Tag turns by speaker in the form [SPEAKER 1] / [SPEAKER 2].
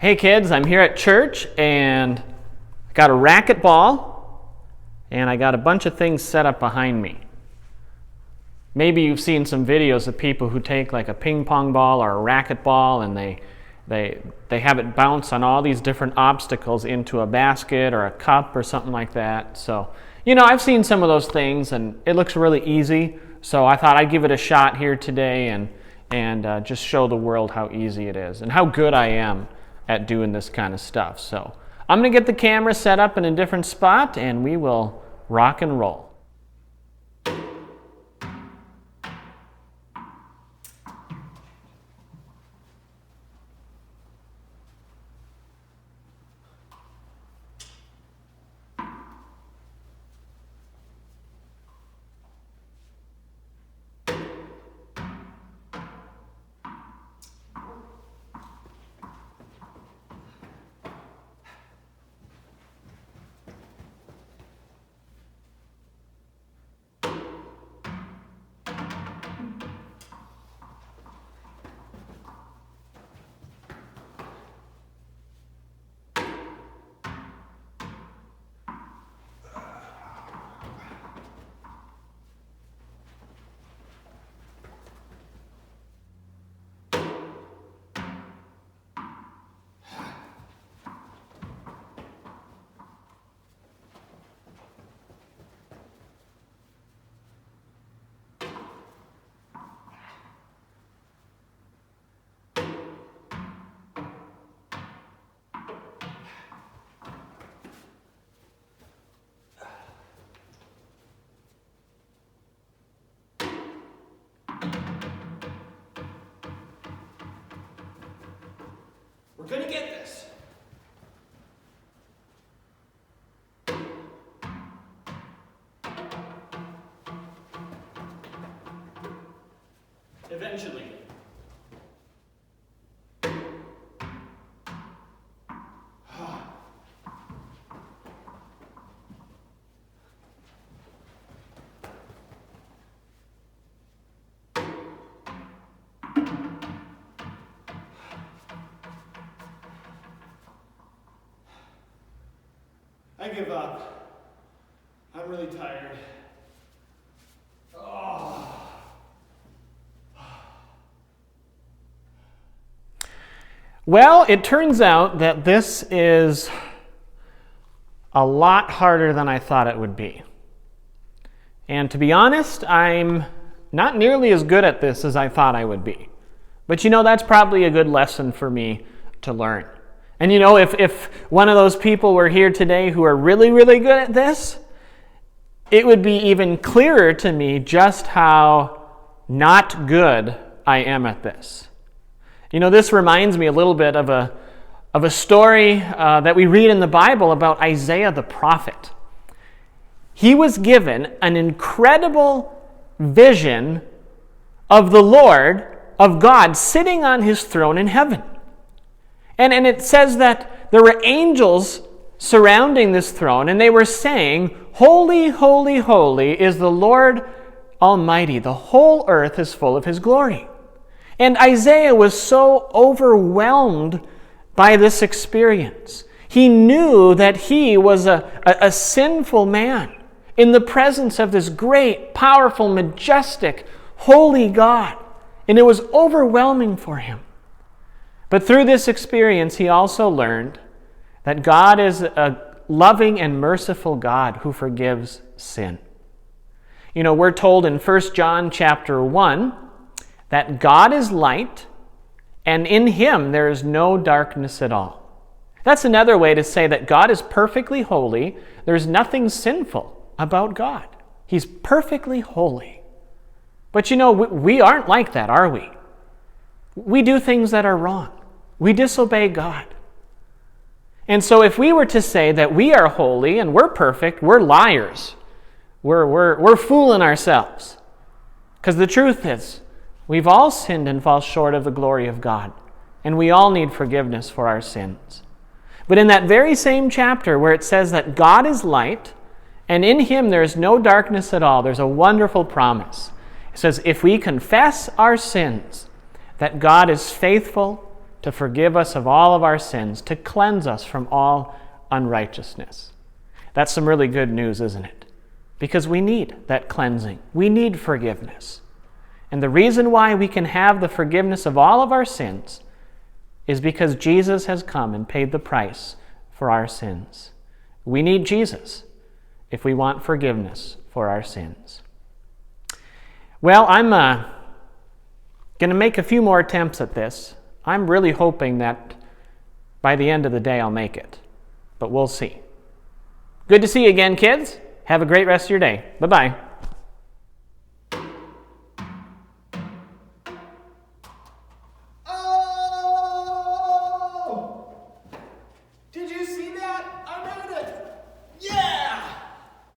[SPEAKER 1] Hey kids, I'm here at church and I got a racquetball and I got a bunch of things set up behind me. Maybe you've seen some videos of people who take like a ping pong ball or a racquetball and they have it bounce on all these different obstacles into a basket or a cup or something like that. So, I've seen some of those things and it looks really easy. So I thought I'd give it a shot here today and just show the world how easy it is and how good I am at doing this kind of stuff. So I'm going to get the camera set up in a different spot and we will rock and roll. We're going to get this. Eventually. I give up. I'm really tired. Well, it turns out that this is a lot harder than I thought it would be. And to be honest, I'm not nearly as good at this as I thought I would be. But that's probably a good lesson for me to learn. And if one of those people were here today who are really, really good at this, it would be even clearer to me just how not good I am at this. This reminds me a little bit of a story that we read in the Bible about Isaiah the prophet. He was given an incredible vision of the Lord, of God, sitting on his throne in heaven. And it says that there were angels surrounding this throne, and they were saying, "Holy, holy, holy is the Lord Almighty. The whole earth is full of his glory." And Isaiah was so overwhelmed by this experience. He knew that he was a sinful man in the presence of this great, powerful, majestic, holy God. And it was overwhelming for him. But through this experience, he also learned that God is a loving and merciful God who forgives sin. We're told in 1 John chapter 1 that God is light, and in him there is no darkness at all. That's another way to say that God is perfectly holy. There's nothing sinful about God. He's perfectly holy. But we aren't like that, are we? We do things that are wrong. We disobey God. And so if we were to say that we are holy and we're perfect, we're liars. We're fooling ourselves. Because the truth is, we've all sinned and fall short of the glory of God. And we all need forgiveness for our sins. But in that very same chapter where it says that God is light, and in him there is no darkness at all, there's a wonderful promise. It says, if we confess our sins, that God is faithful to forgive us of all of our sins, to cleanse us from all unrighteousness. That's some really good news, isn't it? Because we need that cleansing. We need forgiveness. And the reason why we can have the forgiveness of all of our sins is because Jesus has come and paid the price for our sins. We need Jesus if we want forgiveness for our sins. Well, I'm going to make a few more attempts at this. I'm really hoping that by the end of the day I'll make it, but we'll see. Good to see you again, kids. Have a great rest of your day. Bye-bye.